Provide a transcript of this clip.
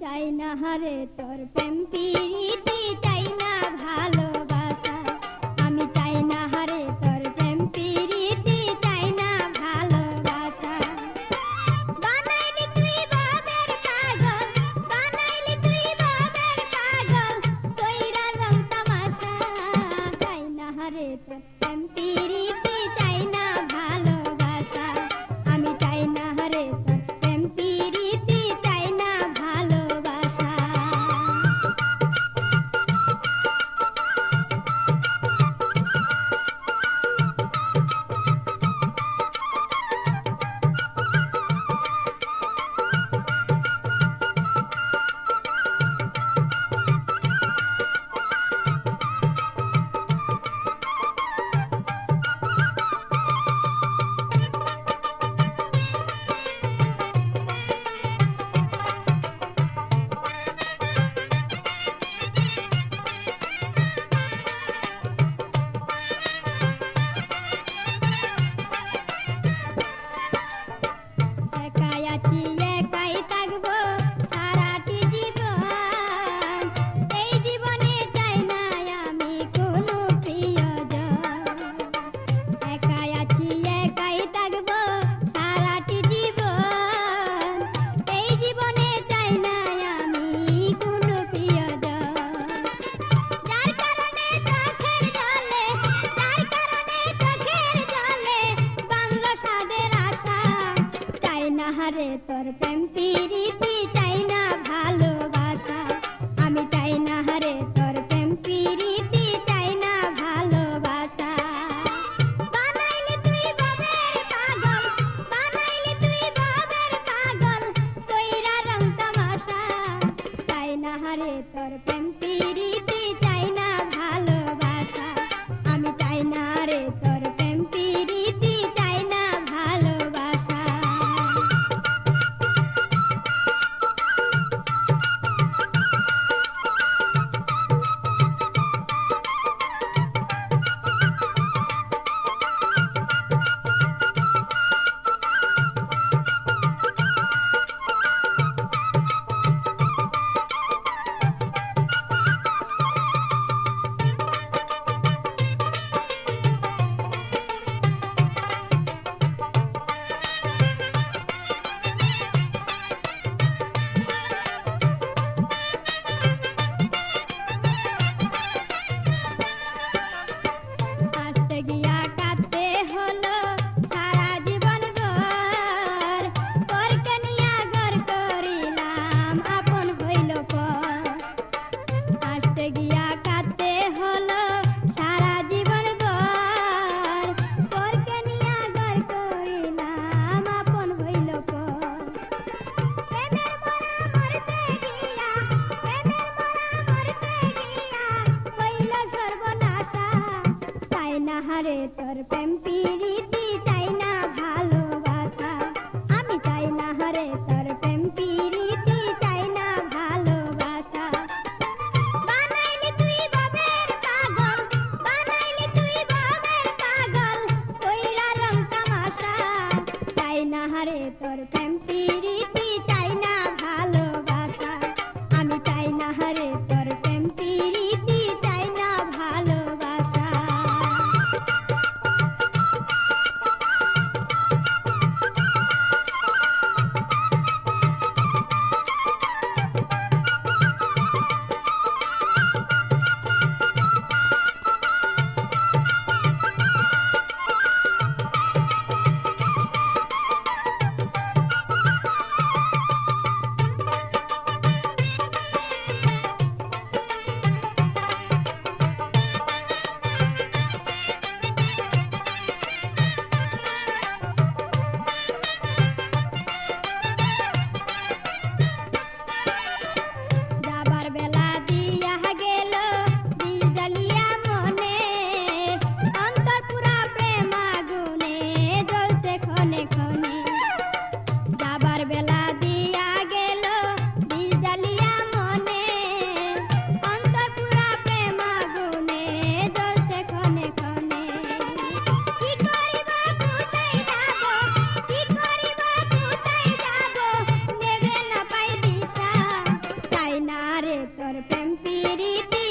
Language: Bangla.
চাই না হারে তোর প্রেম প্রীতি, চাই না ভালোবাসা। আমি চাই না হারে তোর প্রেম প্রীতি, চাই না ভালোবাসা। বানাইলি তুই বাবের পাগল, বানাইলি তুই বাবের পাগল, কইরা রং তামাশা। চাই না হারে তোর প্রেম প্রীতি, চাই না ভালোবাসা। আমি চাই না হারে তোর প্রেম প্রীতি, চাই না ভালোবাসা। একাই আছি একাই থাকবো সারাটি জীবন, এই জীবনে চাই না আমি কোনো প্রিয়জন। একাই আছি একাই থাকবো সারাটি জীবন, এই জীবনে চাই না আমি কোনো প্রিয়জন। যার কারণে চোখের জলে, যার কারণে চোখের জলে বাংলা সাদের আশা। চাই না হারে তোর প্রেম প্রীতি, চাই না ভালোবাসা। আমি চাই না হারে তোর প্রেম প্রীতি, চাই না ভালোবাসা। বানাইলি তুই বাবের পাগল, বানাইলি তুই বাবের পাগল, কইরা রং তামাশা। চাই না হারে তোর প্রেম প্রীতি, চাই না ভালোবাসা। আমি চাই না রে তোর প্রেম প্রীতি, চাই না ভালোবাসা। আসতে গিয়া কাঁদতে হলো সারা জীবন ভর, পরকে নিয়া ঘর করিলাম আপন হইল পর। আসতে গিয়া কাঁদতে হলো সারা জীবন ভর, পরকে নিয়া ঘর করিলাম আপন হইল পর। প্রেমের মরা মরতে গিয়া, প্রেমের মরা মরতে গিয়া হইল সর্বনাশা। চাই না হারে তোর প্রেম প্রীতি, চাই না ভালোবাসা। আমি চাই না হারে তোর প্রেম প্রীতি, চাই না ভালোবাসা। বানাইলি তুই বাবের পাগল, বানাইলি তুই বাবের পাগল, কইরা রং তামাশা। চাই না হারে তোর প্রেম প্রীতি, চাই না ভালোবাসা। আমি চাই না হারে তোর প্রেম প্রীতি, চাই না ভালোবাসা। প্রেম প্রীতি